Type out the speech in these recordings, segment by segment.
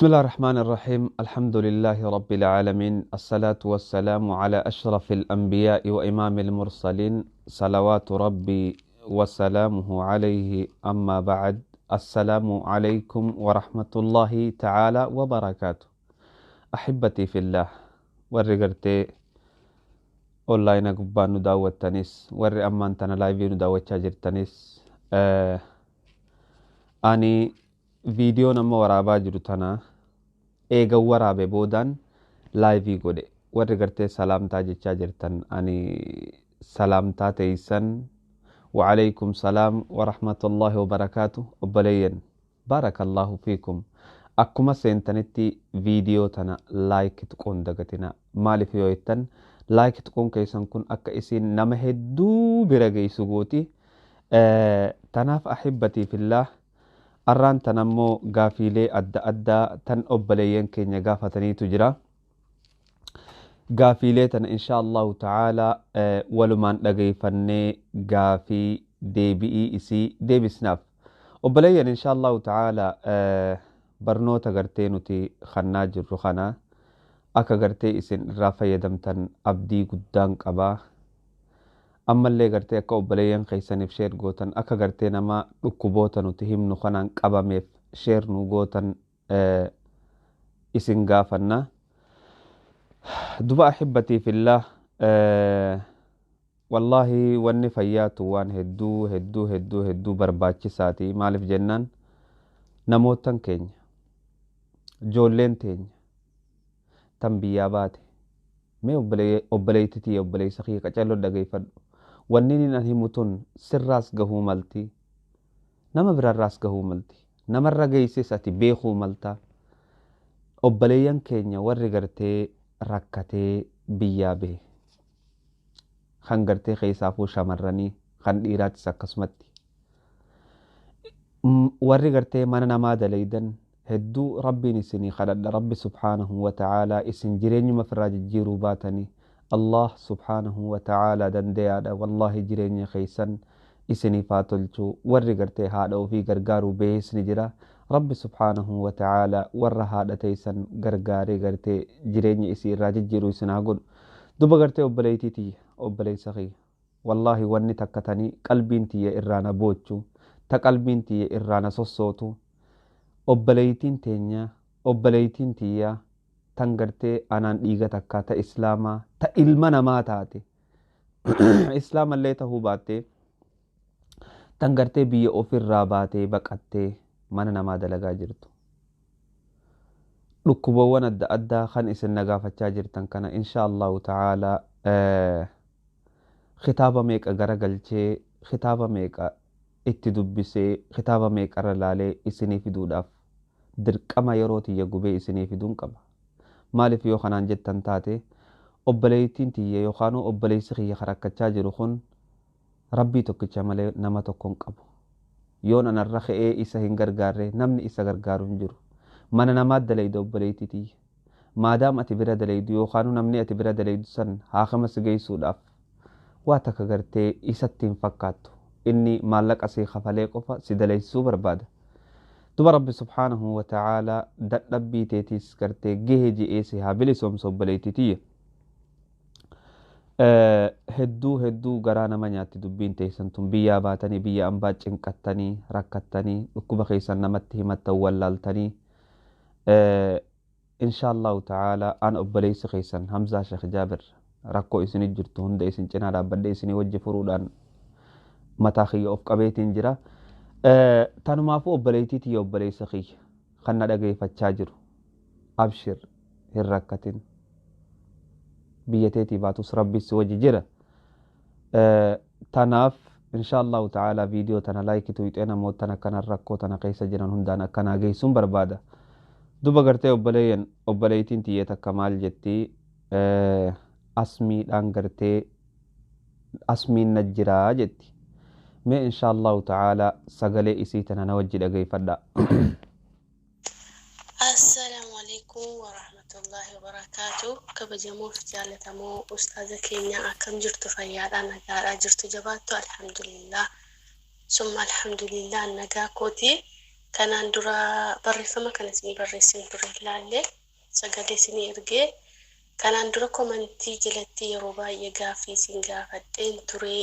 بسم الله الرحمن الرحيم. الحمد لله رب العالمين، الصلاة والسلام على أشرف الأنبياء وإمام المرسلين، صلوات ربي وسلامه عليه. أما بعد، السلام عليكم ورحمة الله تعالى وبركاته. أحبتي في الله، ورقرتي أونلاين قبان نداوة تنس ور أمان تنا لايفي نداوة تاجر تنس. أني فيديو نما ورابا جرتنا eega waraabe boodan laayivii godhe. warri gartee salaamtaa jechaa jirtan ani salaamtaa teeysan وعليكم سلام ورحمة الله وبركاته. وبلين بارك الله فيكم. أكما سنتنتي فيديو تنا لايك تكون دقتنا مالي في يويتن لايك تكون كيسان كن أكا إسين نمهدو برقي سقوتي. تناف أحبتي في الله. arraan tan ammoo gaafiilee adda addaa tan obboleeyyan keenya gaafataniitu jira. gaafiilee tana insha allahu ta'aalaa walumaan dhageeffannee gaafii deebi'ii isii deebisnaaf. obboleeyyan insha allahu ta'aalaa barnoota gartee nuti kannaa jirru kana akka gartee isin irraa fayyadamtan abdii guddaan qabaa. ammallee gartee akka obboleeyyan keessaniif sheer gootan akka gartee nama dhukkuboota nuti himnu kanaan qabameef sheer nu gootan isin gaafanna. duba ahibbatii fillah, wallaahi wanni fayyaatu waan hedduu barbaachisaati. maaliif jennaan namootan keenya ijoolleen teenya tan biyyaa baate mee obboleeytitii obboleeysa kiyya qacallo dhageeffadhu. wanni ani himu tun sirraas gahuu malti, nama birarraas gahuu malti, namarra geessis ati beekuu malta. obboleeyyan keenya warri gartee rakkatee biyyaa bahe kan gartee keessaafuu shamarranii kan dhiiraatis akkasumatti warri gartee mana namaa dalaydan hedduu rabbiin isinii kadhadha. rabbi subhaanahu wa ta'aalaa isin jireenyuma firraa jijjiiruu baatanii Allah subhaanahu wa ta'aalaa dandayaadha. wallahi jireenya keessan isiniif haa tolchu. warri gartee haadha ofii gargaaruu bees ni jira. rabbi subhaanahu wa ta'aalaa warra haadha teessan gargaaree gartee jireenya isii irraa jijjiiruu isin haa godhu. duba gartee obboleeytii tiyya obboleeysa kiyya wallahi wanni takkatanii qalbiin tiyya irraana boochu ta qalbiin tiyya irraana sossootu obboleeytiin teenya obboleeytiin tiyya tan gartee anaan dhiiga takkaa ta islaamaa ta ilma namaa taate islaamallee tahuu baattee tan gartee biyya ofirraa baatee baqattee mana namaa dalagaa jirtu. dhukkubawwan adda addaa kan isin nagaafachaa jirtan kana insha allahu ta'aalaa kitaaba meeqa garagalchee kitaaba meeqa itti dubbisee kitaaba meeqarra laalee isinii fiduudhaaf dirqama yeroo tiyya gubee isinii fiduun qaba. maaliif yoo kanaan jettan taate obboleeytiin tiyya yookaan obboleessi kiyya rakkachaa jiru kun rabbii tokkicha malee nama tokkon qabu. yoon anarra ka'ee isa hin gargaarre namni isa gargaaru hin jiru. mana namaa dalayda obboleeytii tiyya maadaam ati bira dalaydu yookaan namni ati bira dalaydu san haakama si geessuudhaaf waa takka gartee isatti hin fakkaattu. inni maallaqa si kafalee qofa si dalaysuu barbaada. duba rabbi subhaanahu wa ta'aalaa dadhabbii teetiis gartee gahee je'ee si haa bilisoomsa obboleeytii tiyya. hedduu garaa nama nyaatti dubbiin teessan tun. biyyaa baatanii biyya ambaa cinqattanii rakkattanii dhukkuba keessan namatti himattan wallaaltanii. insha allahu ta'aalaa an obboleeysi keessan Hamzaa Sheekh Jaabir rakkoo isinit jirtu hunda isin cinaa dhaabbadhee isinii wajji furuudhaan mataa kiyya of qabeetiin jira. tanumaafuu obboleeytii tiyya obboleeysa kiyya kan na dhageeffachaa jiru abshir hin rakkatin. biyya teetii baatus rabbi si wajji jira. tanaaf insha allahu ta'aalaa viidiyoo tana laayikitu hixee namootan akkanan rakkoo tana keessa jiran hundaan akkanaa geessuun barbaada. duba gartee obboleeytiin tiyya takka maal jettii asmiidhaan gartee asmiin na jiraa jetti. mee insha allahu ta'aalaa sagalee isii tana na wajji dhageeffadha. Assalamu alaikum wa rahmatullahi wa barakatuh. kabajamoo fi jaallatamoo ustaaza keenya akkam jirtu? fayyaadhaan nagaadhaa jirtu? jabaattu? alhamdulillah summa alhamdulillah nagaa kooti. kanaan dura barreeffama kana isin barreessin ture ilaalle sagalee isin ergee kanaan dura komentii jalatti yeroo baay'ee gaaffii isin gaafadheen ture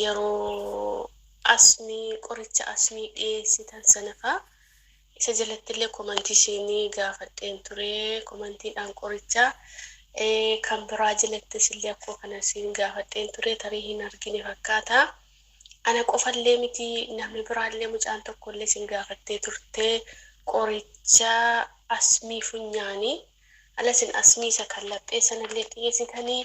yeroo asmii qoricha asmii dhiyeessitan sanafaa isa jalatti illee komentii isin gaafadheen ture komentiidhaan qoricha kan biraa jalatti illee akkoo kana isin gaafadheen ture tarii hin argine fakkaata. Ana qofallee miti namni biraallee mucaan tokkollee isin gaafattee turte qoricha asmii funyaanii ala isin asmii isa kan laphee sanallee dhiyeessitanii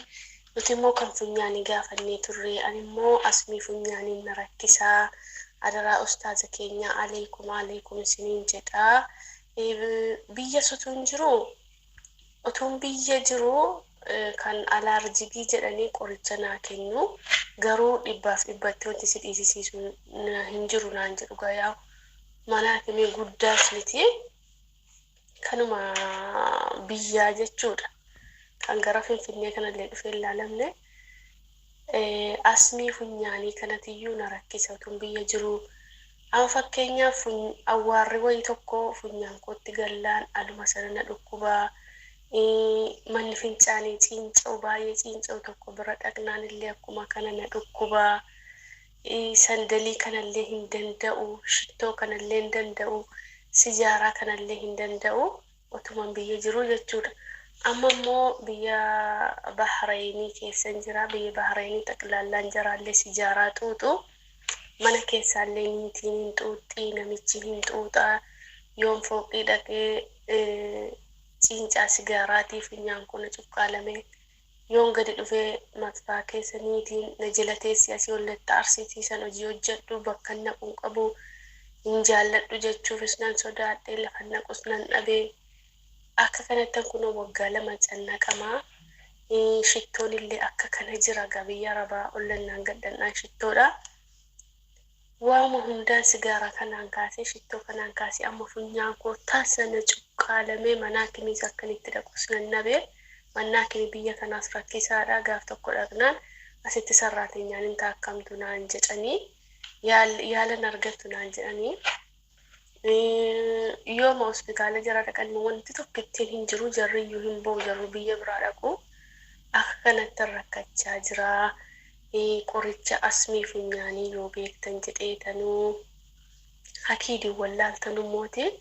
nuti immoo kan funyaanii gaafannee turre ani immoo asmii funyaanii na rakkisaa adaraa ustaaza keenya aleekum isiniin jedhaa biyya sotuun jiru utuun biyya jiru kan alaarjigii jedhanii qoricha naa kennu garuu dhibbaaf dhibbatti wanti si dhiisisiisu hin jiru naan jedhu gayaa manaa kimee guddaas miti kanuma biyyaa jechuudha kan gara Finfinnee kanallee dhufee ilaalamne asmii funyaanii kanatiyyuu na rakkisa utuun biyya jiru amma fakkeenyaaf awwaarri wayii tokko funyaan kootti gallaan aluma sana na dhukkubaa manni fincaanii ciinca'u baay'ee ciinca'u tokko bira dhaqnaan illee akkuma kana na dhukkubaa sandalii kanallee hin danda'u shittoo kanallee hin danda'u sijaaraa kanallee hin danda'u otuman biyya jiru jechuudha. Amma immoo biyya Bahreenii keessan jira biyya Bahreenii xaqilaallaan jiraallee sijaaraa xuuxu mana keessaallee niitiin hin xuuxxii namichi hin xuuxaa yoon fooqii dhaqee ciincaa sigaaraatii funyaan kun cuqqaalame yoon gadi dhufee matfaa keessa niitiin na jala teessi asii ollatti arsisiisan hojii hojjedhu bakka naquun qabu hin jaalladhu jechuufis nan sodaadhee lafa naqus nan dhabee akka kanattan kun waggaa 2 cannaqamaa shittoon illee akka kana jira biyya Arabaa ollannaan gaddannaan shittoodha. Waama hundaan sigaaraa kanaan kaasee shittoo kanaan kaasee amma funyaan koo taasisana cuqqaalamee manaa kimiis akkanitti dhaqus nan dhabee manaa kimi biyya kanaas rakkisaadha gaaf tokko dhaqnaan asitti sarraateenyaan hin taakkamtu naan jedhanii yaalan argattu naan jedhanii yooma hospitaala jara dhaqanii wanti tokko ittiin hin jiru jarriyyuu hin ba'u jarru biyya biraa dhaqu akka kanatti rakkachaa jira. Qoricha asmii funyaanii yoo beektan jedheetanuu hakiidii wallaaltanuu mootii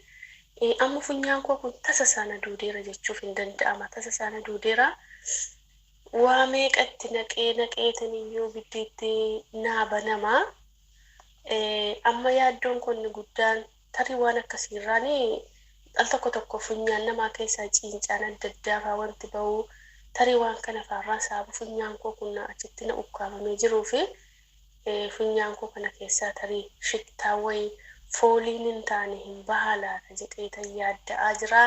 amma funyaan koo kun tasa sana duudeera jechuuf hin danda'ama tasa sana duudeera waa meeqatti naqeetaniyyuu biddiitti naaba namaa amma yaaddoon kun guddaan tarii waan akkasiirraanii al tokko funyaan namaa keessaa ciincaan adda addaafaa wanti ba'uu tarii waan kana faarraa saabu funyaan koo kun achitti na ukkaamamee jiruu fi funyaan koo kana keessaa tarii shittaa wayii fooliin hin taane hin bahaalaata jedheetan yaadda'aa jira.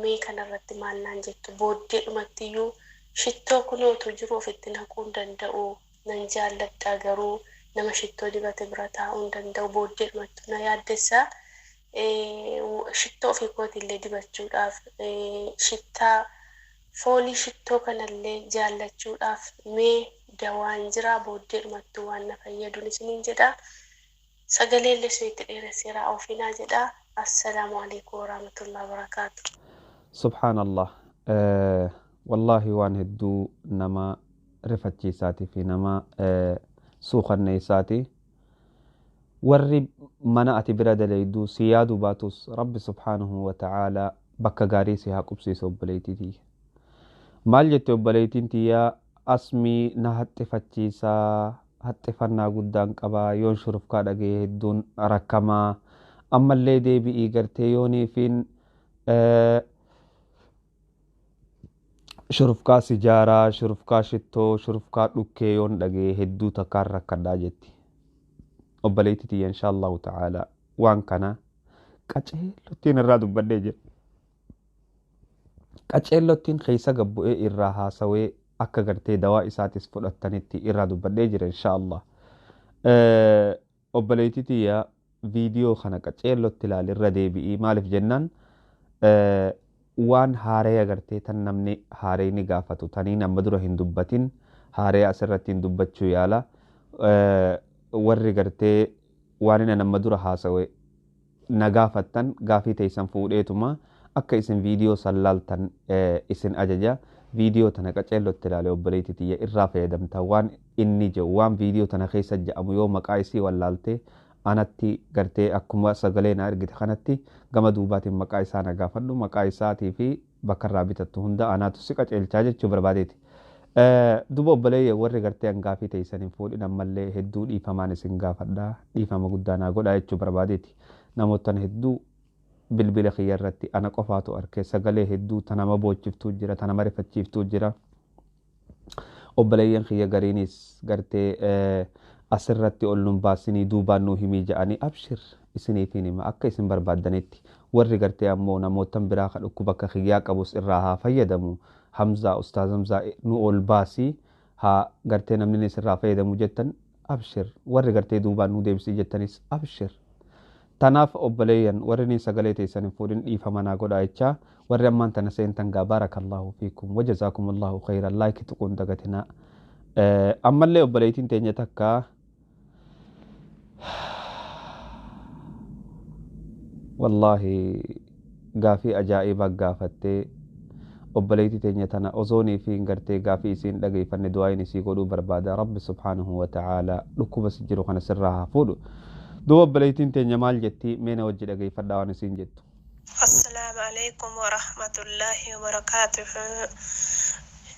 Mee kanarratti maal naan jettu booddee dhumattiyyuu shittoo kunootu jiru ofitti naquu hin danda'u nan jaalladha garuu nama shittoo dibate bira taa'uu hin danda'u booddee dhumattu na yaaddessa shittoo ofii kootillee dibachuudhaaf shittaa foolii shittoo kanallee jaallachuudhaaf mee dawaan jira booddee dhumattu waan na fayyaduun isiniin jedha sagalee illee isinitti dheeresseera ofiinaa jedha. Assalaamu alaykum warahmatullahi wabarakaatu. Subhaanallah wallahi waan hedduu nama rifachiisaatii fi nama suuqanneessaati warri mana ati bira daleeyduu si yaaduu baatus rabbi subhaanahu wa ta'aalaa bakka gaarii si haa qubsiisu obboleettiitii. Maal jette obboleettiin tiyyaa asmii na haxxifachiisaa haxxifannaa guddaan qabaa yoon shurufkaa dhagee hedduun rakkamaa ammallee deebi'ii gartee yooniifiin shurufkaa sijaaraa shurufkaa shittoo shurufkaa dhukkee yoon dhagee hedduu takkaan rakkadhaa jetti obboleettii tiyya inshaallahu ta'aalaa waan kana qaceellottiin irraa dubbadhee jira. Qaceellottiin keessa gabbu'ee irraa haasawee akka gartee dawaa isaatis fudhattanitti irraa dubbadhee jira inshaallah. Obboleettii tiyya viidiyoo kana qaceellotti ilaali irra deebi'ii maaliif jennaan waan haaree agartee tan namni haaree ni gaafatu tanii nama dura hin dubbatin haaree asirratti hin dubbachuu yaala warri gartee waan nama dura haasawe nagaafattan gaafii teessan fuudheetuma akka isin viidiyoo san laaltan isin ajaja. Viidiyoo tana qaceellotti ilaale obboleettii tiyya irraa fayyadamta waan inni jedhu waan viidiyoo tana keessa jedhamu yoo maqaa isii wallaalte anatti gartee akkuma sagalee na argite kanatti gama duubaatiin maqaa isaa na gaafadhu maqaa isaatii fi bakka irraa bitattu hunda anaatu si qaceelchaa jechuu barbaadeeti. Duba obboleeyye warri gartee hangaafii teessan hin fuudhin ammallee hedduu dhiifamaan isin gaafadhaa dhiifama guddaa naa godhaa jechuu barbaadeeti. Namoottan hedduu bilbila kiyya irratti ana qofaatu arke sagalee hedduu tanama boochiftuu jira tanama rifachiiftuu jira. Obboleeyyan kiyya gariinis gartee asirratti ol nun baasinii duubaan nuu himii jedhanii abshir isiniifiin hima akka isin barbaaddanitti warri gartee ammoo namootan biraa ka dhukkuba akka kiyyaa qabus irraa haa fayyadamu. Hamzaa Ustaaz Hamzaa nu ol baasii haa gartee namni isirraa fayyadamu jettan abshir warri gartee duubaan nu deebisii jettanis abshir. Tanaaf obboleeyyan warri ni sagalee teessan hin fuudhin dhiifama naa godhaa jechaa warri ammaan tana seentan gaa baarakallahu fiikum wajazaakumullahu khayran laayikii tuquun dagatinaa. Ammallee obboleettiin teenya takka wallaahi gaafii ajaa'ibaa gaafattee obboleettii teenya tana osoonii fi gartee gaafii isiin dhageeffanne du'aayin isii godhuu barbaada rabbi subhaanahu wa ta'aalaa dhukkuba si jiru kana sirraa haa fuudhu. Duba obboleettiin teenya maal jetti meena wajji dhageeffadhaa waan isiin jettu. Assalaamu alaikum wa rahmatullahi wa barakaatuh.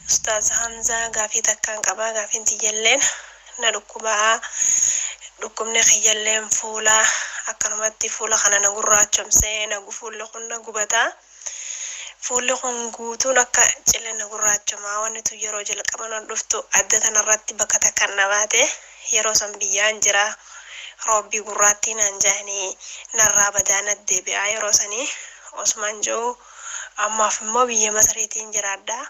Ustaaz Hamzaa gaafii takkaan qabaa gaafiin tiyyalleen na dhukkubaa dhukkubni kiyyalleen fuula akkanumatti fuula kana na gurraachomsee na fuulli kun na gubataa. Fuulli kun guutuun akka cilee na gurraachomaa wanni tu yeroo jalqaban dhuftu adda tanarratti bakka takkan na baate yeroo san biyyaan jira. Roobbii gurraattii naan jaanii narraa badaan deebi'aa yeroo sanii Osman jiru ammaaf immoo biyya Masriitiin jiraadhaa.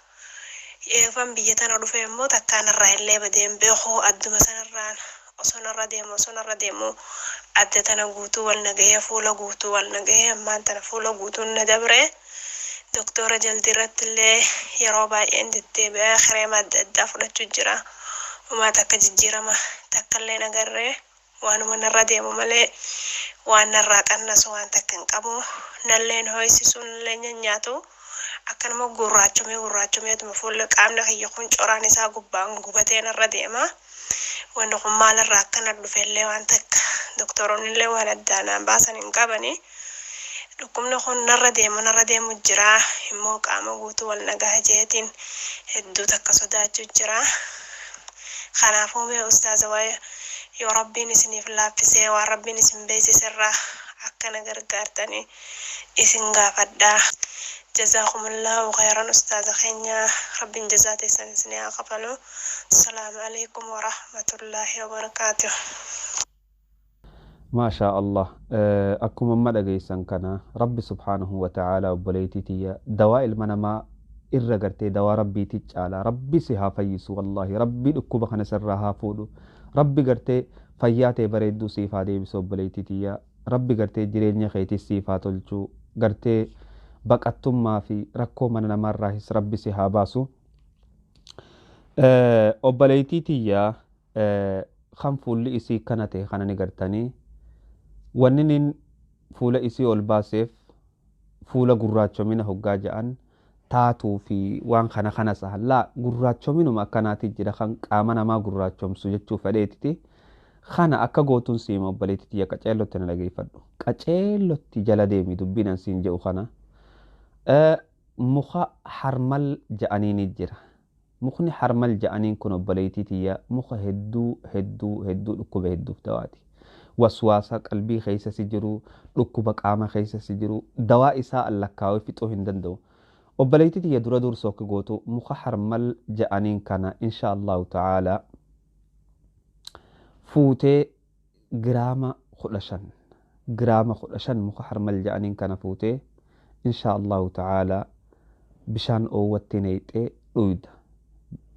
Eefan biyya tana dhufe immoo takkaa narraa illee badeen beekuu adduma sanarraan osoo narra deemu adda tana guutuu wal nagahee fuula guutuu wal nagahee ammaan tana fuula guutuun na dabre. Doktora jaldi irratti illee yeroo baay'een deddeebi'aa kireema adda addaa fudhachuu jira. Uumaa takka jijjiirama takka illee nagarree. Waanuma narra deemu malee waan narraa qannasu waan takka hin qabu nalleen ho'isisuun illee nyaatu akkanuma gurraachomeetuma fuulli qaamni kiyya kun coraan isaa gubbaan gubatee narra deema. Wanni kun maalirraa akkana dhufellee waan takka doktoroonni illee waan addaanaan baasan hin qabani. Dhukkubni kun narra deemu jira immoo qaama guutuu wal nagaa jeetiin hedduu takka sodaachuu jira. Kanaafuu mee ustaaza waa'ee yoo rabbiin isiniif laaffisee waan rabbiin isin beeksisirraa akkana gargaartanii isin gaafadhaa. Jazakumullahu khairan ustaaza keenya rabbiin jazaa teessan isin haa qabalu. Assalaamu alaikum wa rahmatullahi wa barakaatuh. ما شاء الله أكم ما دقيسن كنا ربي سبحانه وتعالى وبليتي تيا دواء المنما إرجعتي دواء ربي تجعل ربي سها فيس والله ربي أكوب خنا سرها فودو ربي قرتي فياتي بريدو سيفا دي بسوب بليتي تيا ربي قرتي جريني خيتي سيفا تلجو قرتي بقتم ما في ركو من نمر راهس ربي سها باسو وبليتي تيا خم فول إسي كنتي خنا نقرتني وننين فولا إسي والباسف فولا قراتشو من هقا جان تاتو في وان خنا سهل لا قراتشو منو ما كاناتي جدا خان قامنا ما قراتشو مسوجتشو فليتي خانا أكا قوتون سيما وبليتي كاچيلو تنلقي فدو كاچيلو تجالا ديمي دبينا سينجو خانا مخا حرمل جانين الجرا مخني حرمل جانين كنو بليتي تيا مخا هدو لكوبة هدو فتواتي وسواسا قلبي خيسا سجرو ركوبا قاما خيسا سجرو دواء إساء اللكاوي فتو هندندو وبليتي تي يدور دور سوك قوتو مخحر مل جانين كان إن شاء الله تعالى فوتي جراما خلشان مخحر مل جانين كان فوتي إن شاء الله تعالى بشان أوتي نيتي رويد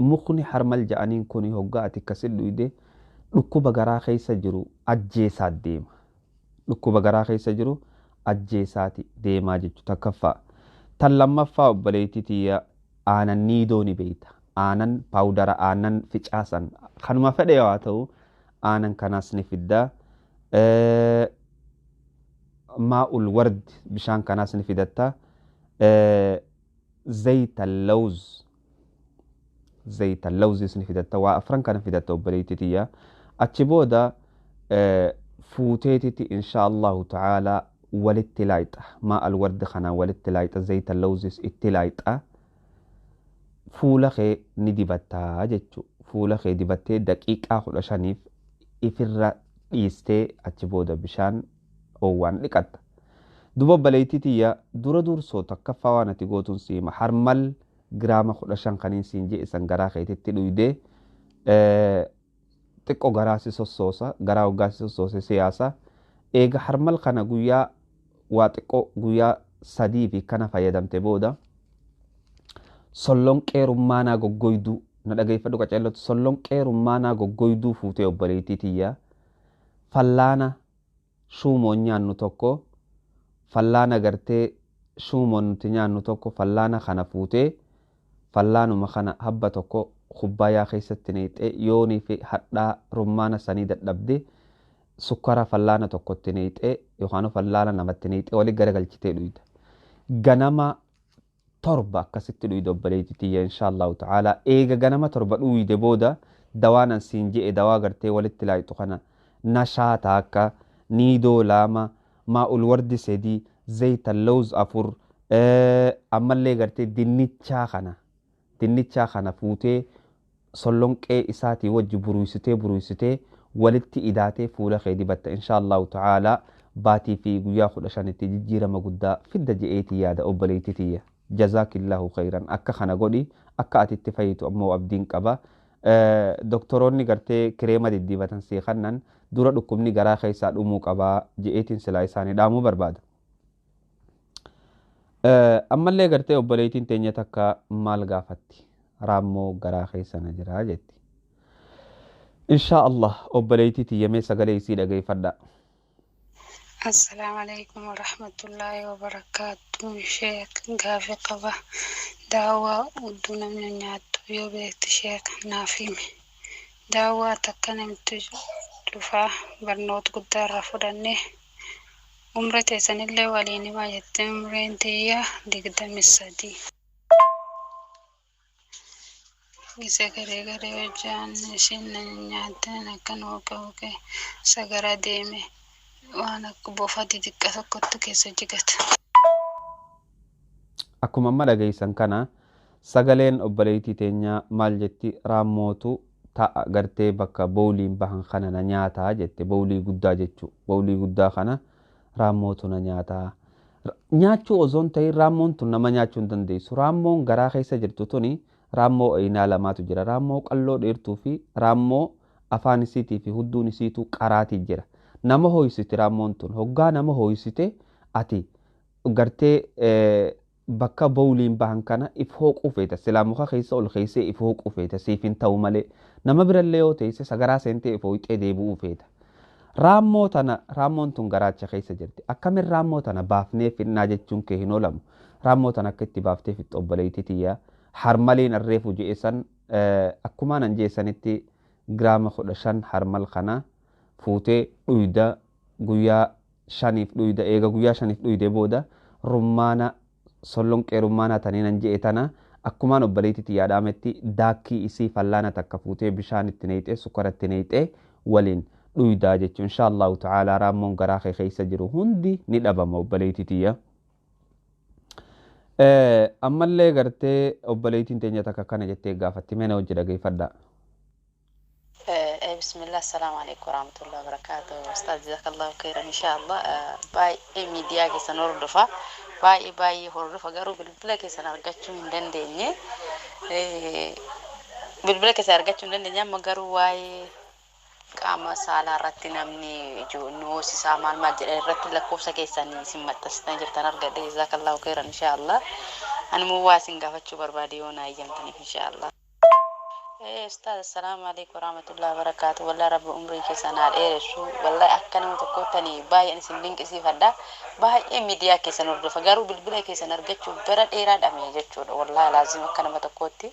مخني حرمل جانين كوني هقاتي كسل رويدي dhukkuba garaa keessa jiru ajjeesaa deema. Dhukkuba garaa keessa jiru ajjeesaati deemaa jechuudha takkaffaa. Tan lammaffaa obboleettii tiyya aanan niidoo ni beeyta. Aanan paawudara aanan ficaasan kanuma fedhe yoo ta'u aanan kanaas ni fidda. maa'ul ward bishaan kanaas ni fidatta zayta lawz ni fidatta waa afran kana fidatta obboleettitiyya achi booda fuuteetiti insha Allahu ta'ala walitti laayxa maa'al wardi kana walitti laayxa zayta lawzis itti laayxa fuula kee ni dibattaa jechu fuula kee dibattee daqiiqaa 15 ifirra dhiistee achi booda bishaan oowwaan dhiqatta duba obboleettitiyya dura dursoo takkaffaa waan ati gootuun siima harmal giraama 15 kaniin siin jee isan garaa keetitti dhuydee xiqqoo garaa si sossoosa garaa hoggaa si sossoose siyaasa eega harmal kana guyyaa waa xiqqoo guyyaa 3 fi kana fayyadamte booda sollonqee rummaanaa goggoyduu na dhageeffadhu qaceellatu sollonqee rummaanaa goggoyduu fuutee obboleettitiyya fallaana shuumoon nyaannu tokko fallaana gartee shuumoon nuti nyaannu tokko fallaana kana fuutee fallaanuma kana habba tokko kubbayaa keessatti neexee yoonii fi hadhaa rummaana sanii dadhabde sukkara fallaana tokkotti neexee yookaan fallaana namatti neexee walii garagalchitee dhuyda ganama torba akkasitti dhuyda obboleettitiyya inshaallahu ta'ala eega ganama torba dhuyde booda dawaanan siin je'e dawaa gartee walitti laayxu kana nashaata akka niidoo lama maa'ul wardi sedii zayta lawz afur ammallee gartee dinnichaa kana fuutee sollonqee isaatii wajji buruysitee walitti idaatee fuula kee dibatta inshaallahu ta'ala baatii fi guyyaa 15tti jijjiirama guddaa fidda je'eetii yaada obboleettitiyya jazaakillahu khayran akka kana godhi akka ati itti fayyitu ammoo abdiin qaba doktoroonni gartee kireema diddiibatan sii kannan dura dhukkubni garaa keessaa dhumuu qabaa je'eetiin silaa isaanii dhaamuu barbaada ammallee gartee obboleettiin teenya takka maal gaafatti raammoo garaa keessana jira jetti insha Allah obboleettii tiyyamee sagalee isii dhageeffadha السلام عليكم ورحمة الله وبركاته شيخ قافي قبا دعوة ودونا من نياتو يوبيت شيخ نافيمي دعوة تكنم تجلفا برنوت قدار رفضاني عمرتي سن اللي وليني ما يتم رينتيا لقدام السدي Gisagare wajaan isin nyaatan akkan oge sagara deeme waan akka boofatti xiqqaa tokkotti keessa jigata. Akkuma amma dhageessan kana sagaleen obboleettii teenya maal jetti raammootu ta'a gartee bakka booliin bahan kana na nyaataa jette boolii guddaa jechuu boolii guddaa kana raammootu na nyaataa nyaachuu osoon ta'in raammoon tun nama nyaachuu hin dandeessu raammoon garaa keessa jirtu tuni raammoo aynaa lamaatu jira raammoo qalloo dheertuu fi raammoo afaan isiitii fi hudduun isiitu qaraatii jira nama hooysite raammoon tun hoggaa nama hooysite ati gartee bakka booliin bahan kana if hooquu feeta silaa muka keessa ol keessee if hooquu feeta siif hin ta'u malee nama birallee yoo teesse sagaraa seentee if hooyxee deebi'uu feeta raammoon tun garaacha keessa jirti akkamin raammoo tana baafnee finnaa jechuun kee hin oolamu raammoo tana akka itti baaftee fixxu obboleettii tiyyaa harmaliin arreefu je'esan akkumaan an je'esanitti giraama 15 harmal kana fuutee dhuyda guyyaa 5 dhuyda eega guyyaa 5 dhuyde booda rummaana sollonqee rummaana taniin an je'e tana akkumaan obboleettii yaadametti daakkii isii fallaana takka fuutee bishaan itti neexee sukkara itti neexee waliin dhuydaa jechuun inshaallahu ta'ala raammoon garaa kee keessa jiru hundi ni dhabama obboleettii ammallee gartee obboleettiin teenya takka kana jettee gaafatti mee na wajji dhageeffadha. Bismillah assalamu alaikum warahmatullahi wabarakatuh ustaz jazakallahu khairan inshallah baay'ee miidiyaa keessan hordofa baay'ee hordofa garuu bilbila keessan argachuu hin dandeenye amma garuu waa'ee qaama saalaa irratti namni hoosisaa maal jedhan irratti lakkoofsa keessanii isin maxxansitan jirtan argadhe jazakallahu khairan inshallah ani waa isin gaafachuu barbaade yoo na eeyyamtaniif inshallah. Ustaz assalamu alaikum warahmatullahi wabarakatuh wallahi rabbi umrii keessan dheeressu wallahi akka nama tokkottanii baay'een isin dinqisiifadha baay'ee miidiyaa keessan hordofa garuu bilbila keessan argachuu bara dheeraadhaame jechuudha wallahi laazim akka nama tokkotti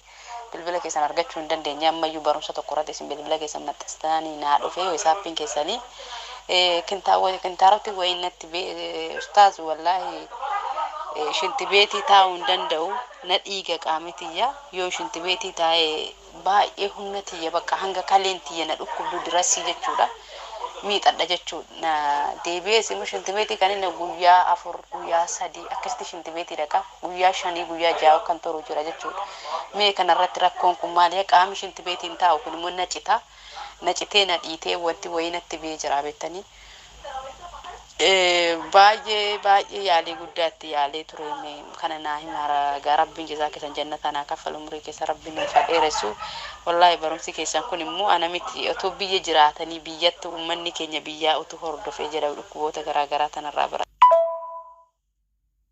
bilbila keessan argachuu hin dandeenye ammayyuu barumsa tokko irratti isin bilbila keessan maxxanstanii naa dhufee yoo isaappiin keessanii kintaaroti wayinnatti ustaaz wallahi shinti beetii taa'uu hin danda'u na dhiiga qaamitiyya yoo shinti beetii taa'ee baay'ee humna tiyya bakka hanga kaleen tiyya na dhukkubdu dirasii jechuudha miidhadha jechuudha deebi'ee simu shinti beetii kan inni guyyaa 4 guyyaa 3 akkasitti shinti beetii dhaqa guyyaa 5 guyyaa 6 kan turu jira jechuudha mee kanarratti rakkoon kun maali qaami shinti beetiin taa'u kun immoo na citee na dhiitee wanti wayinnatti bee jira beektanii baay'ee yaalii guddaatti yaalee ture kana naa himara garabbiin jazaa keessan jannata naa kaffalu umrii keessa rabbiin nuuf dheeressu wallahi barumsi keessan kun immoo ana miti otoo biyya jiraatanii biyyatti uummanni keenya biyyaa utuu hordofee jedha dhukkuboota garaagaraa tanarraa bara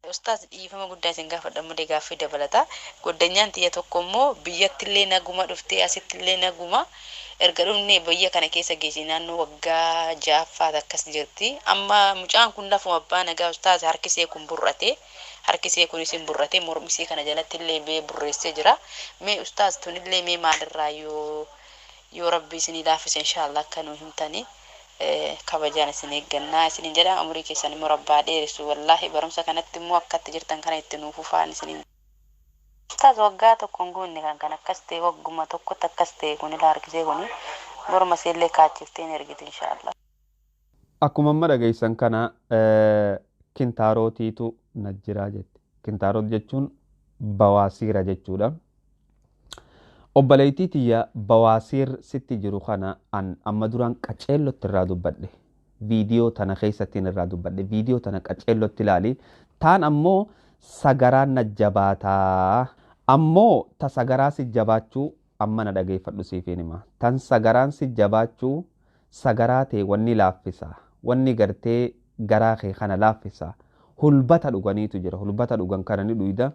ustaaz dhiifama guddaa isin gaafadhamu gaaffii dabalata goddanyaan tiyya tokko immoo biyyattillee naguma dhuftee asittillee naguma erga dhumne biyya kana keessa geessi naannoo waggaa 6 akkas jirti amma mucaan kun lafuma abbaa nagaa ustaaz harkisee kun burrate harkisee kun isin burrate mormisee kana jalatti illee bee burreessee jira mee ustaaz tunillee mee maalirraa yoo rabbi isin laafise inshallah akka nu himtani kabajaan isin eeggannaa isin jedha umrii keessan immoo rabbaa dheeressu wallahi barumsa kanatti immoo akkatti jirtan kana itti nuuf fufaan isin ustaaz waggaa tokkoon guunne kan akkas ta'e wagguma tokkotti akkas ta'e kun ila harkisee kun morma seellee kaachifteen ergite inshallah akkuma amma dhageessan kana kintaarotiitu najjiraa jette kintaaroot jechuun bawaasiira jechuudha obboleettii tiyya bawaasiir sitti jiru kana amma duraan qaceellotti irraa dubbadhe viidiyoo tana keessatti irraa dubbadhe viidiyoo tana qaceellotti ilaali taan ammoo sagaraan najjabaataa ammoo ta sagaraa si jabaachuu amma na dhageeffadhu siifin hima tan sagaraan si jabaachuu sagaraa ta'e wanni laaffisa wanni gartee garaa kee kana laaffisa hulbata dhuganiitu jira hulbata dhugan kana ni dhuyda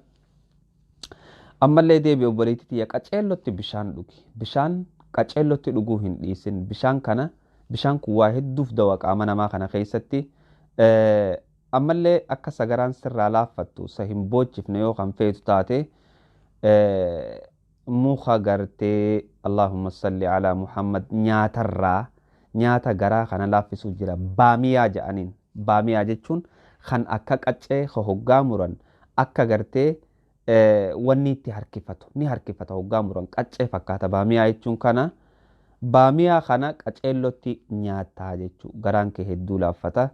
ammallee deebi obboleettii tiyya qaceellotti bishaan dhugi bishaan qaceellotti dhuguu hin dhiisin bishaan kun waa hedduuf dawa qaama namaa kana keessatti ammallee akka sagaraan sirraa laaffattu sa hin boochifne yoo kan feetu taate muka gartee Allahumma salli ala Muhammad nyaata garaa kana laaffisuu jira baamiyaa jedhaniin baamiyaa jechuun kan akka qaccee hoggaa muran akka gartee wanni itti harkifatu ni harkifata hoggaa muran qaccee fakkaata baamiyaa jechuun kana baamiyaa kana qaceellotti nyaataa jechuu garaan kee hedduu laaffata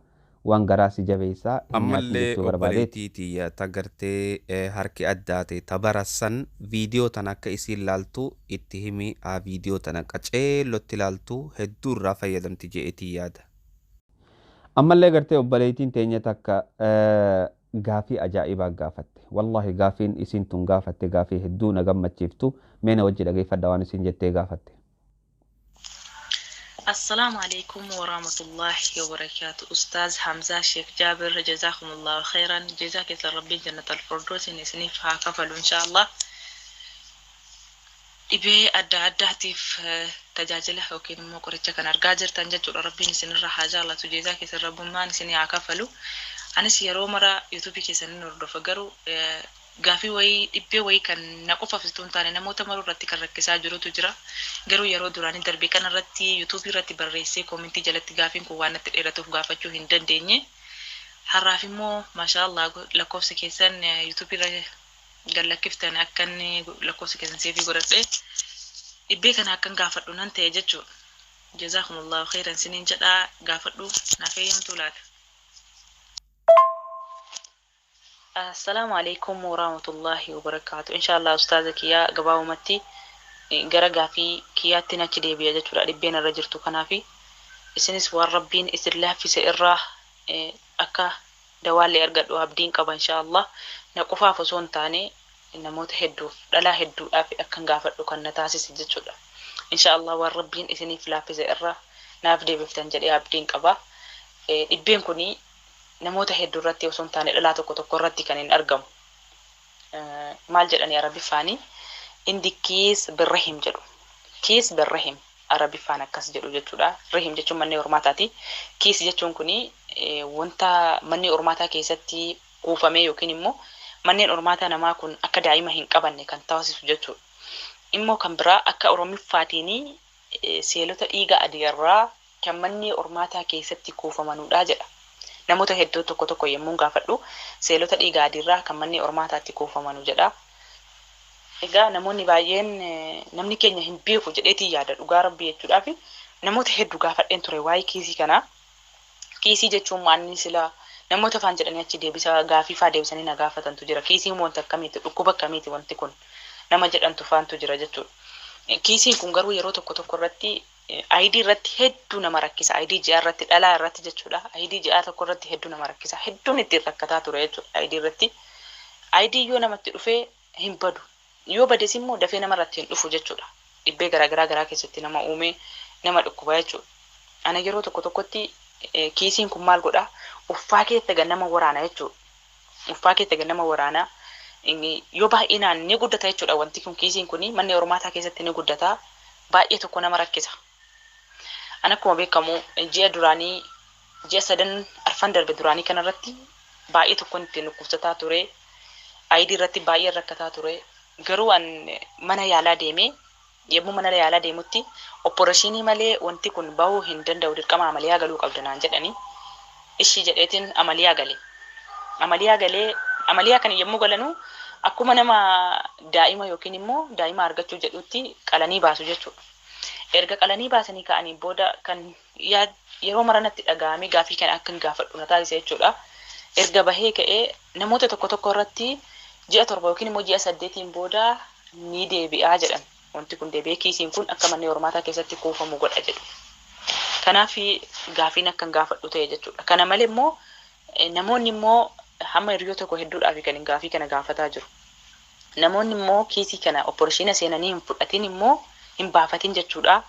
waan garaa si jabeessaa ammallee obboleettii tiyya tagartee harki addaate tabarassan viidiyoo tan akka isiin laaltu itti himi viidiyoo tana qaceellotti laaltu hedduu irraa fayyadamti je'etii yaada ammallee gartee obboleettiin teenya takka gaafii ajaa'ibaa gaafatte wallahi gaafiin isiin tun gaafatte gaafii hedduu na gammachiiftu meena wajji dhageeffadha waan isiin jettee gaafatte السلام عليكم ورحمة الله وبركاته أستاذ حمزة شيخ جابر جزاكم الله خيرا جزاك ربي جنة الفردوس نسنيفها كفل إن شاء الله إبي أدعتيف تجاجله وكين مقرتش كان أرجاجر تنجت ربي نسن الرحاجة الله تجزاك رب ما نسني عكفلو أنا سيرو مرة يوتيوب كيسن نرد فجرو gaafii wayii dhibbee wayii kan na qofaafsistuun taane namoota maruu irratti kan rakkisaa jirutu jira garuu yeroo duraanii darbii kana irratti yuutuubii irratti barreessee koomentii jalatti gaafiin kun waan natti dheeratuuf gaafachuu hin dandeenye har'aaf immoo maashaallah lakkoofsa keessan yuutuubii irra gallakkiftan akkan lakkoofsa keessan seefii godhadhe dhibbee kana akkan gaafadhu nan ta'e jechuudha jazaakumullahu khairan siniin jedhaa gaafadhu naaf eeyyamtuu laata. السلام عليكم ورحمة الله وبركاته إن شاء الله أستاذك يا قباو متي قرقا في كياتنا كده بيجت ولا ربنا رجرتو كنافي إسنس والربين إسر الله في سئرة أكا دوالي أرقد وابدين قبا إن شاء الله نقفا فصون تاني إن موت هدو لا هدو أفي أكن قافت وكان نتاسي سجد إن شاء الله والربين إسني في الله في سئرة نافدي بفتنجل أبدين قبا إبين كوني namoota hedduu irratti osoo hin taane dhalaa tokko irratti kan hin argamu maal jedhani arabifaani indi kiis birrahim jedhu kiis birrahim arabifaan akkas jedhu jechuudha rahim jechuun manni hormaataati kiis jechuun kuni wanta manni hormaataa keessatti kuufame yookiin immoo manneen hormaataa namaa kun akka daa'ima hin qabanne kan taasisu jechuudha immoo kan biraa akka oromiffaatiini seelota dhiiga adii irraa kan manni ormaataa keessatti kuufamanudha jedha. Namoota hedduu tokko tokko yommuu gaafadhu seelota dhiigaa adiirraa kan manni ormaataatti kuufamanu jedha. Egaa namoonni baay'een namni keenya hin beeku jedheetii yaada dhugaa rabbii jechuudhaaf namoota hedduu gaafadheen ture waa'ee kiisii kanaa. Kiisii jechuun maanni sila namoota afaan jedhanii achi deebisa gaafii faa deebisanii na gaafatantu jira. Kiisiin wanta akkamiiti dhukkuba akkamiiti wanti kun nama jedhantu faantu jira jechuudha. Kiisiin kun garuu yeroo tokko tokko irratti ID irratti hedduu nama rakkisa. ID ji'a irratti dhalaa irratti jechuudha. ID ji'a tokko irratti hedduu nama rakkisa. Hedduun ittiin rakkataa ture jechuudha ID irratti. ID yoo namatti dhufee hin badu. Yoo bades immoo dafee nama irratti hin dhufu jechuudha. Dhibbee garaa keessatti nama uumee nama dhukkuba jechuudha. Ana yeroo tokko tokkotti kiisiin kun maal godhaa? Uffaa keessa ganama waraana jechuudha. Uffaa keessa ganama waraana yoo baay'inaan ni guddata jechuudha. Wanti kun kiisiin kun manni ormaataa keessatti ni guddata. Baay'ee tokko nama rakkisa. Ana akkuma beekamu ji'a sadan arfan darbe duraanii kanarratti baay'ee tokko ittiin dhukkubsataa ture. ID irratti baay'ee rakkataa ture. Garuu mana yaalaa deemee yommuu mana yaalaa deemutti opporeeshinii malee wanti kun bahuu hin danda'u dirqama amaliyaa galuu qabda naan jedhanii. Ishii jedheetiin amaliyaa galee. Amaliyaa kan yommuu galanu akkuma nama daa'ima yookiin immoo daa'ima argachuu jedhutti qalanii baasu jechuudha. Erga qalanii baasanii ka'anii booda kan yeroo maranatti dhaga'amee gaafii kana akka hin gaafadhu na taasisa jechuudha. Erga bahee ka'ee namoota tokko tokko irratti ji'a 7 yookiin immoo ji'a 8 booda ni deebi'aa jedhan. Wanti kun deebi'ee kiisiin kun akka manni ormaataa keessatti kuufamu godha jedhu. Kanaaf gaafiin akka hin gaafadhu ta'e jechuudha. Kana malee immoo namoonni immoo hamma hiriyoota tokko hedduudhaaf kan gaafii kana gaafataa jiru. Namoonni immoo kiisii kana opporeeshina seenanii hin fudhatin immoo hin baafatin jechuudha.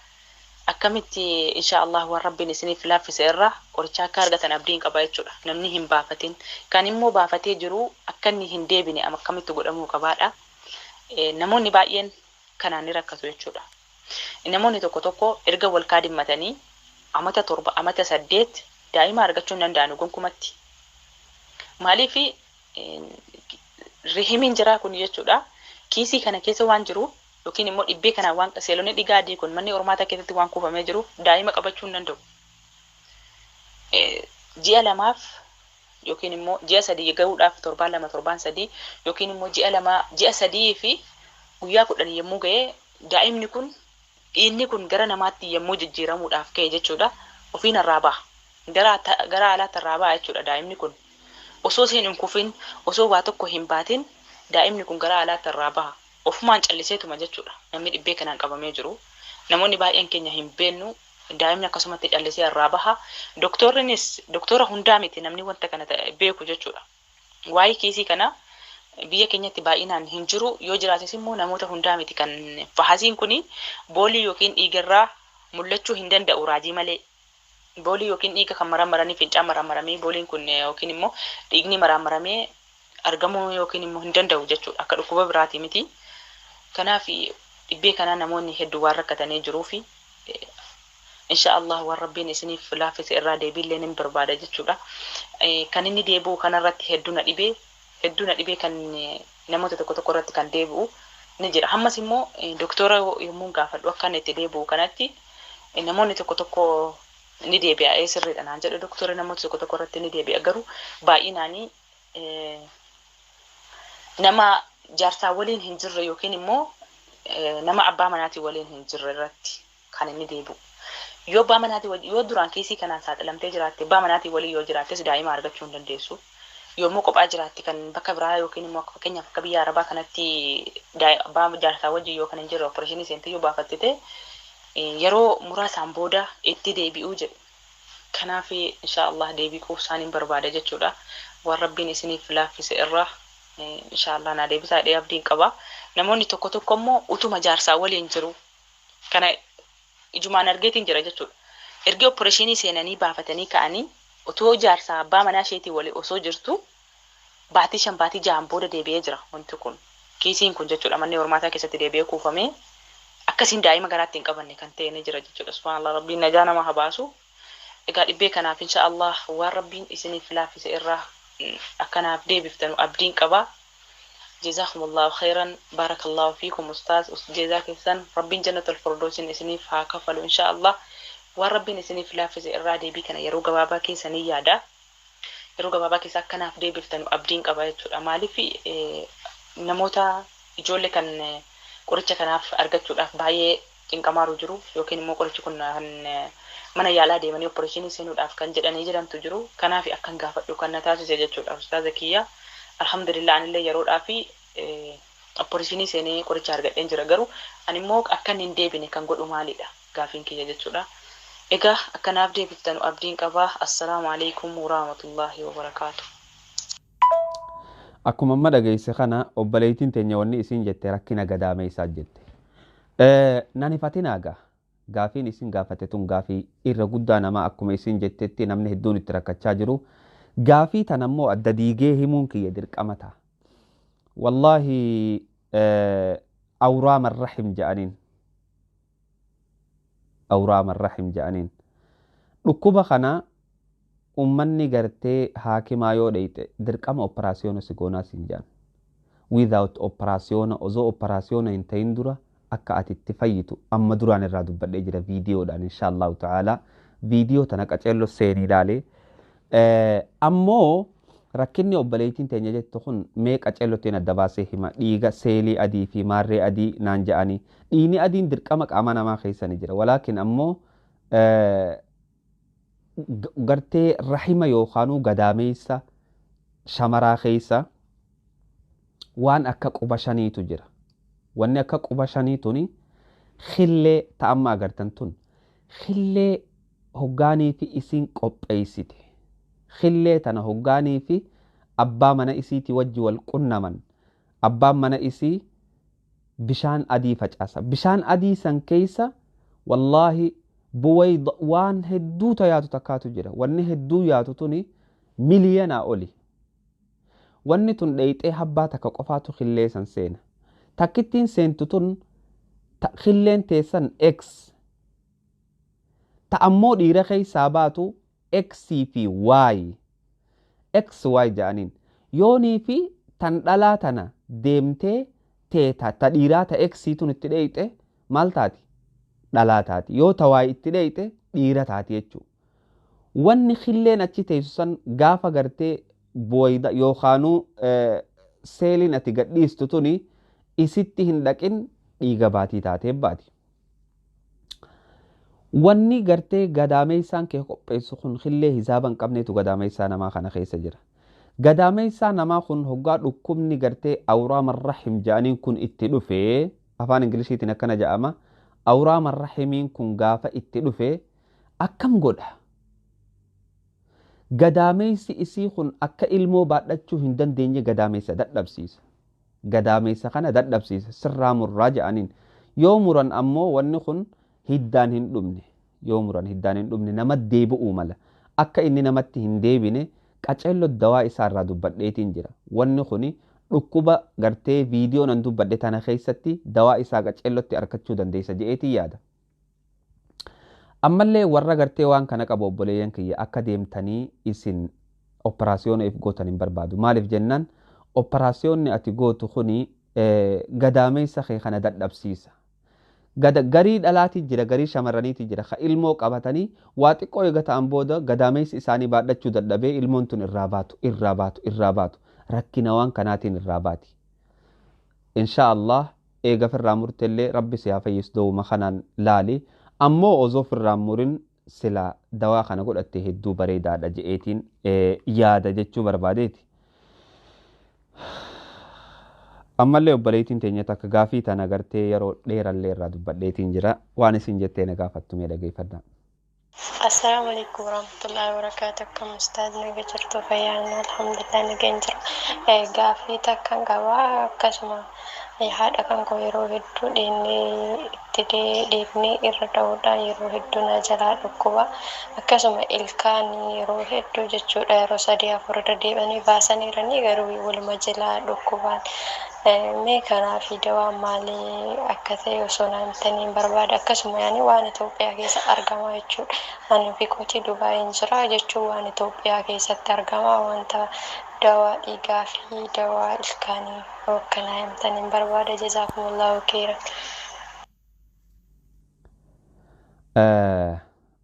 Akkamitti inshaallah waan rabbiin isiniif laaffise irraa qoricha akka argatan abdiin qaba jechuudha. Namni hin baafatin kan immoo baafatee jiru akka inni hin deebine akkamitti godhamuu qabaadha. Namoonni baay'een kanaan ni rakkatu jechuudha. Namoonni tokko tokko erga wal kaadhimmatanii amata 7 amata 8 daa'ima argachuu hin danda'an gonkumatti. Maaliif rihimiin jira kun jechuudha. Kiisii kana keessa waan jiru yookiin immoo dhibbee kana waan seelonni dhiigaa adii kun manni ormaataa keessatti waan kuufamee jiru daa'ima qabachuu hin danda'u. Ji'a 2 yookiin immoo ji'a 3 gahuudhaaf 7-2-7-3 yookiin immoo ji'a 3 fi guyyaa 10 yommuu ga'ee daa'imni kun inni kun gara namaatti yommuu jijjiiramuudhaaf ka'e jechuudha. Ofiin irraa baha. Gara alaatti irraa baha jechuudha daa'imni kun. Osoo isheen hin kufin osoo waa tokko hin baatin daa'imni kun gara alaatti irraa baha. Ofumaan calliseetuma jechuudha. Namni dhibbee kanaan qabamee jiru. Namoonni baay'een keenya hin beeknu daa'imni akkasumatti callisee irraa baha. Doktora hundaa miti namni wanta kana beeku jechuudha. Waa'ee kiisii kana biyya keenyatti baay'inaan hin jiru. Yoo jiraates immoo namoota hundaa miti kan fahasiin kuni boolii yookiin dhiigarraa mul'achuu hin danda'u raajii malee. Boolii yookiin dhiiga kan marammaranii fincaan marammaramee booliin kun yookiin immoo dhiigni marammaramee argamuu yookiin immoo hin danda'u jechuudha. Akka dhukkuba biraati miti. Kanaaf dhibbee kana namoonni hedduu waan rakkatanii jiruu fi inshaallah waan rabbiin isiniif laaffise irraa deebiillee ni barbaada jechuudha. Kan inni deebi'u kanarratti hedduu na dhibee kan namoota tokko tokko irratti kan deebi'u ni jira. Ammas immoo doktora yommuu gaafadhu akka inni itti deebi'u kanatti namoonni tokko tokko ni deebi'a sirriidha naan jedhu doktorri namoota tokko tokko irratti ni deebi'a garuu baay'inaanii nama jaarsaa waliin hin jirre yookiin immoo nama abbaa manaatii waliin hin jirre irratti kan inni deebi'u. Yoo abbaa manaatii yoo duraan kiisii kanaan saaxilamtee jiraatte abbaa manaatii waliin yoo jiraattes daa'ima argachuu hin dandeessu. Yommuu kophaa jiraatti kan bakka biraa yookiin immoo fakkeenyaaf akka biyya arabaa kanatti abbaa jaarsaa wajjin yoo kan hin jirre opporeeshinii seentee yoo baafattite yeroo muraasaan booda itti deebi'uu jedhu. Kanaaf inshaallah deebii quubsaan hin barbaada jechuudha. Waan rabbiin isiniif laaffise irraa inshaallah na deebisaa dhee abdiin qaba. Namoonni tokko tokko immoo utuma jaarsaa waliin jiru kana ijumaan argeetiin jira jechuudha. Ergi opporeeshinii seenanii baafatanii ka'anii otoo jaarsaa abbaa manaa isheetii walii osoo jirtu baatii 5 baatii 6 booda deebi'ee jira wanti kun. Kiisiin kun jechuudha manni hormaataa keessatti deebi'ee kuufamee akkasiin daa'ima garaatti hin qabanne kan ta'e ni jira jechuudha. Subhaanallah rabbiin najaa nama haa baasu. Egaa dhibbee kanaaf inshaallah waan rabbiin isiniif laaffise irraa akkanaaf deebiftanu abdiin qaba. Jazakumullahu khairan barakallahu fiikum ustaaz jazaa keessan rabbiin jannatul firdawsin isiniif haa kafalu inshaallah. waan rabbiin isiniif laaffise irraa deebii kana yeroo gabaabaa keessanii yaada. Yeroo gabaabaa keessa akkanaaf deebiftan abdiin qaba jechuudha. Maaliif namoota ijoollee kan qoricha kanaaf argachuudhaaf baay'ee cinqamaaru jiru yookiin immoo qorichi kun mana yaalaa deemanii opereeshinii seenuudhaaf kan jedhanii jirantu jiru. Kanaaf akkan gaafadhu kan na taasise jechuudha. Ustaaza kiyya alhamdulillah anillee yeroodhaa fi opereeshinii seenee qoricha argadheen jira. Garuu ani immoo akkan hin deebine kan godhu maalidha gaafiin kiyya jechuudha. Egaa akkanaaf deebiftan abdiin qaba. Assalaamu alaykum wa rahmatullahi wa barakaatuh. Akkuma amma dhageesse kana obboleettiin teenya wanni isin jette rakkina gadaamee isaa jette. Nani fatinaaga gaafiin isin gaafate tun gaafii irra guddaa nama akkuma isin jettetti namni hedduun itti rakkachaa jiru. Gaafii tan ammoo adda diigee himuun kiyya dirqama ta'a. Wallaahi awraam arrahim jedhaniin. Awraam arrahim jedhaniin. Dhukkuba kana ummanni gartee haakimaa yoo dheyte dirqama operaasiyoona si goonaa siin jedhan. Without operaasiyoona osoo operaasiyoona hin ta'in dura akka ati itti fayyitu amma duraan irraa dubbadhee jira viidiyoodhaan inshaallahu ta'ala. Viidiyoo tana qaceello seenii ilaalee. Ammoo rakkinni obboleettiin teenya jettu kun mee qaceellottiin adda baasee hima. Dhiiga seelii adii fi maarree adii naan jedhanii. Dhiigni adiin dirqama qaama namaa keessa ni jira. Walaakin ammoo gartee rahima yookaanuu gadaameessa shamaraa keessa waan akka quba shaniitu jira. Wanni akka quba shanii tuni khillee ta'amma agartan tun khillee hoggaanii fi isin qopheessite. Khillee tana hoggaanii fi abbaa mana isiiti wajji wal qunnaman. Abbaan mana isii bishaan adii facaasa. Bishaan adii san keessa wallaahi buwayda waan hedduu tayaatu takkaatu jira. Wanni hedduu yaatu tuni miliyoonaa oli. Wanni tun dheyxee habbaa takka qofaatu khillee san seena. Takkittiin seentu tun khilleen teessan X. Ta'ammoo dhiira keessaa baatu X fi Y. XY jedhaniin. Yoonii fi tan dhalaa tana deemtee teeta ta dhiiraa ta X tun itti dheyxe maal taati? Dhalaa taati. Yoo ta Y itti dheyxe dhiira taati jechuudha. Wanni khilleen achi teessu san gaafa gartee booyda yookaanuu seeliin ati gadhiistu tuni isitti hin dhaqin dhiiga baatii taatee baati. Wanni gartee gadaameessaan kee qopheessu kun khillee hisaaba hin qabneetu gadaameessaa namaa kana keessa jira. Gadaameessaa namaa kun hoggaa dhukkubni gartee awraam arrahim jedhaniin kun itti dhufee afaan Ingiliziitiin akkana jedhama. Awraam arrahimiin kun gaafa itti dhufee akkam godha? Gadaameessi isii kun akka ilmoo baadhachuu hin dandeenye gadaameessa dadhabsiisa. Gadaameessa kana dadhabsiisa sirraa murraa jedhaniin. Yoo muran ammoo wanni kun hiddaan hin dhumne. Yoo muran hiddaan hin dhumne nama deebi'uu mala. Akka inni namatti hin deebine qaceelloo dawaa isaa irraa dubbadheetiin jira. Wanni kuni dhukkuba gartee viidiyoo nan dubbadhe tana keessatti dawaa isaa qaceellootti argachuu dandeessa jedheetiin yaada. Ammallee warra gartee waan kana qabu obboleeyyan kiyya akka deemtanii isin operaasiyoona if gootan hin barbaadu. Maaliif jennaan operaasiyoonni ati gootu kuni gadaameessa kee kana dadhabsiisa. Garii dhalaati jira, garii shamarraniiti jira. Ka ilmoo qabatanii waa xiqqoo eega ta'an booda gadaameessi isaanii baadhachuu dadhabee ilmoon tun irraa baatu. Rakkina waan kanaatiin irraa baati. Inshaallah eega firraa murteellee rabbi si haa fayyisu dawuma kanaan laali. Ammoo osoo firraan murin sila dawaa kana godhatte hedduu bareedaadha je'eetiin yaada jechuu barbaadeeti. Ammallee obboleettiin teenya takka gaafii tana gartee yeroo dheerallee irraa dubbadheetiin jira. Waan isin jettee na gaafattu mee dhageeffadhaa. Assalamu alaikum warahmatullahi wabarakatuh. Akkam ustaad naga jirtu fayyaan alhamdulillah nagaan jira. Gaafii takkan qabaa akkasuma haadha kan koo yeroo hedduu deebnee irra ta'uudhaan yeroo hedduu na jalaa dhukkuba. Akkasuma ilkaan yeroo hedduu jechuudha yeroo 3-4 irra deebanii baasaniiranii garuu waluma jalaa dhukkubaan. Mee kanaaf dawaa maalii akka ta'e osoo naamtaniin barbaada. Akkasuma yaani waan Itoophiyaa keessa argama jechuudha. Ani fi kootii Dubaayin jira jechuun waan Itoophiyaa keessatti argama wanta dawaa dhiigaa fi dawaa ilkaanii akka naamtaniin barbaada. Jazaakumullahu khairan.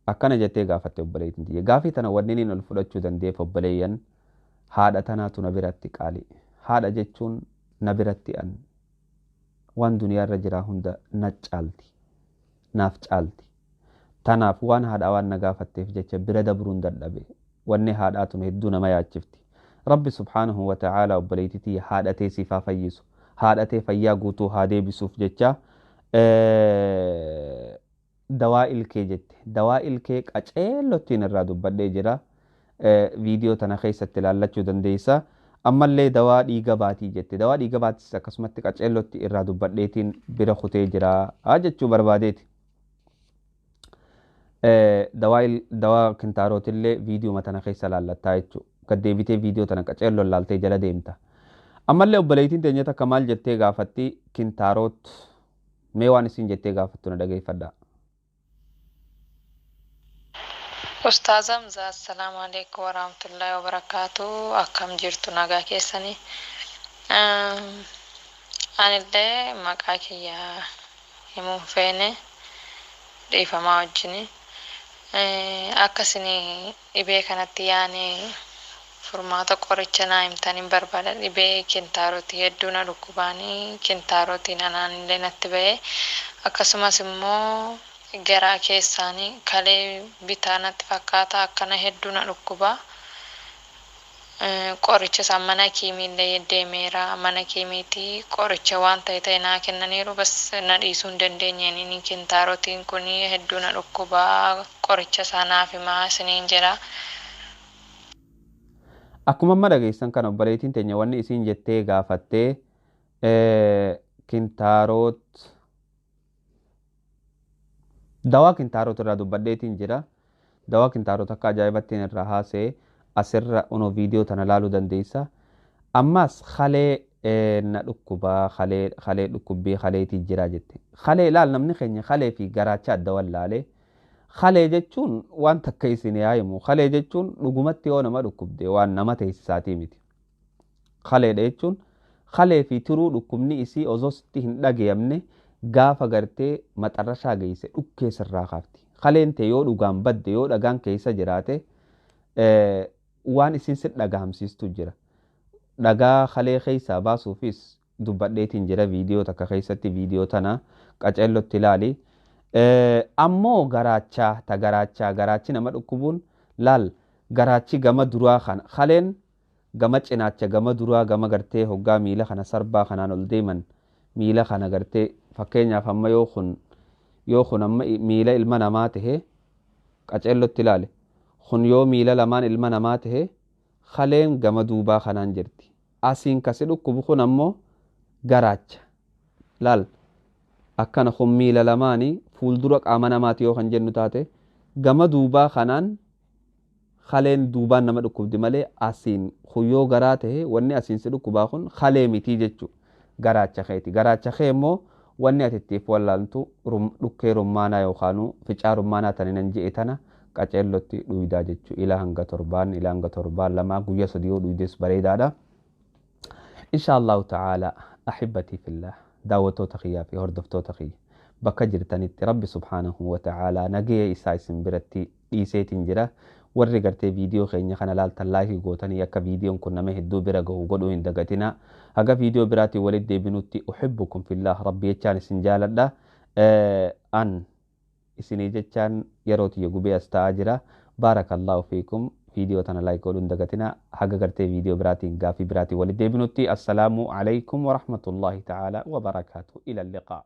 akkana jettee gaafatte obboleettiin tiyya. Gaafii tana wanni inni ol fudhachuu dandeef obboleeyyan haadha tanaatu na biratti qaali. Haadha jechuun na biratti an waan duniyaarra jiraa hunda na caalti. Naaf caalti. Tanaaf waan haadha waan na gaafatteef jecha bira dabruun dadhabe. Wanni haadhaatu hedduu nama yaachifti. Rabbi subhaanahu wa ta'ala obboleettii tiyya haadhatee siifaa fayyisu. Haadhatee fayyaa guutuu haa deebisuuf jecha dawaa ilkee jette. Dawaa ilkee qaceellottiin irraa dubbadhee jira. Viidiyoo tana keessatti ilaallachuu dandeessa. Ammallee dawaa dhiiga baatii jette. Dawaa dhiiga baatis akkasumatti qaceellotti irraa dubbadheetiin bira kutee jira jechuu barbaadeeti. Dawaa kintaarotillee viidiyoo tana keessa ilaallattaa jechuudha. Gad deebitee viidiyoo tana qaceelloon laaltee jala deemta. Ammallee obboleettiin teenya takka maal jettee gaafatti kintaaroot mee waan isin jettee gaafattu na dhageeffadhaa. Ustaaz Hamza, assalamu alaikum warahmatullahi wabarakatuh. Akkam jirtu nagaa keessanii? Anillee maqaa kiyya himuun feene dhiifamaa wajjini. Akkasini dhibee kanatti yaane furmaata qoricha naa himtaniin barbaada. Dhibee kintaarotii hedduu na dhukkubaanii kintaarotiin anaanillee natti ba'e. Akkasumas immoo garaa keessaanii kalee bitaa natti fakkaata akkana hedduu na dhukkuba. Qoricha isaan mana kiimiillee deemeera. Mana kiimiitii qoricha waan ta'e naa kennaniiru bas na dhiisuu hin dandeenyeen kintaarotiin kun hedduu na dhukkuba. Qoricha isaa naaf himaa isiniin jira. Akkuma amma dhageessan kan obboleettiin teenya wanni isin jettee gaafattee kintaaroot dawaa kintaaroot irraa dubbadheetiin jira. Dawaa kintaaroot akka ajaa'ibattiin irraa haasee asirra unoo viidiyoo tana laaluu dandeessa. Ammas kalee na dhukkubaa kalee dhukkubbii kaleetii jira jette. Kalee laal namni keenya kalee fi garaacha adda wallaalee. Kalee jechuun waan takka isin yaa'imu. Kalee jechuun dhugumatti yoo nama dhukkubde waan nama teessisaatii miti. Kaleedha jechuun kalee fi tiruu dhukkubni isii osoo sitti hin dhageeyamne gaafa gartee maxarrashaa geesse dhukkee sirraa kaafti. Kaleen ta'e yoo dhugaan badde yoo dhagaan keessa jiraate waan isin si dhagahamsiistu jira. Dhagaa kalee keessaa baasuufis dubbadheetiin jira viidiyoo takka keessatti viidiyoo tana qaceellotti ilaali. Ammoo garaachi nama dhukkubuun laal garaachi gama duraa kana kaleen gama cinaacha gama duraa gama gartee hoggaa miila kana sarbaa kanaan ol deeman miila kana gartee fakkeenyaaf amma yoo kun amma miila ilma namaa tahe qaceellotti ilaale kun yoo miila lamaan ilma namaa tahe kaleen gama duubaa kanaan jirti. Asiin kasi dhukkubu kun ammoo garaacha laal akkana kun miila lamaanii fuuldura qaama namaati yoo kan jennu taate gama duubaa kanaan kaleen duubaan nama dhukkubdi malee asiin kun yoo garaa tahe wanni asiin si dhukkubaa kun kalee mitii jechuudha. Garaacha keeti. Garaacha kee immoo wanni ati ittiif wallaaltu dhukkee rummaanaa yookaan ficaa rummaanaa taniin je'e tana qaceellotti dhuyidaa jechuudha. Ilaa hanga torbaan lamaa guyyaa sadii yoo dhuyides bareedaadha. Inshaallahu ta'ala ahibbatii fillah daawwattoota kiyyaa fi hordoftoota kiyya bakka jirtanitti Rabbi subhaanahu wa ta'ala nagaya isaa isin biratti dhiiseetiin jira. Warri gartee viidiyoo keenya kana laaltan laayikii gootanii akka viidiyoon kun nama hedduu bira gahu godhuu hin dagatina. Haga viidiyoo biraatii walitti deebinutti uhibbukum fillah rabbi jechaan isin jaaladha. An isinii jechaan yeroo tiyya gubee as ta'aa jira. Baarakallahu fiikum. Viidiyoo tana laayik godhuu hin dagatina. Haga gartee viidiyoo biraatiin gaafii biraatii walitti deebinutti. Assalaamu alaykum wa rahmatullahi ta'ala wa barakaatuh. Ila liqaa.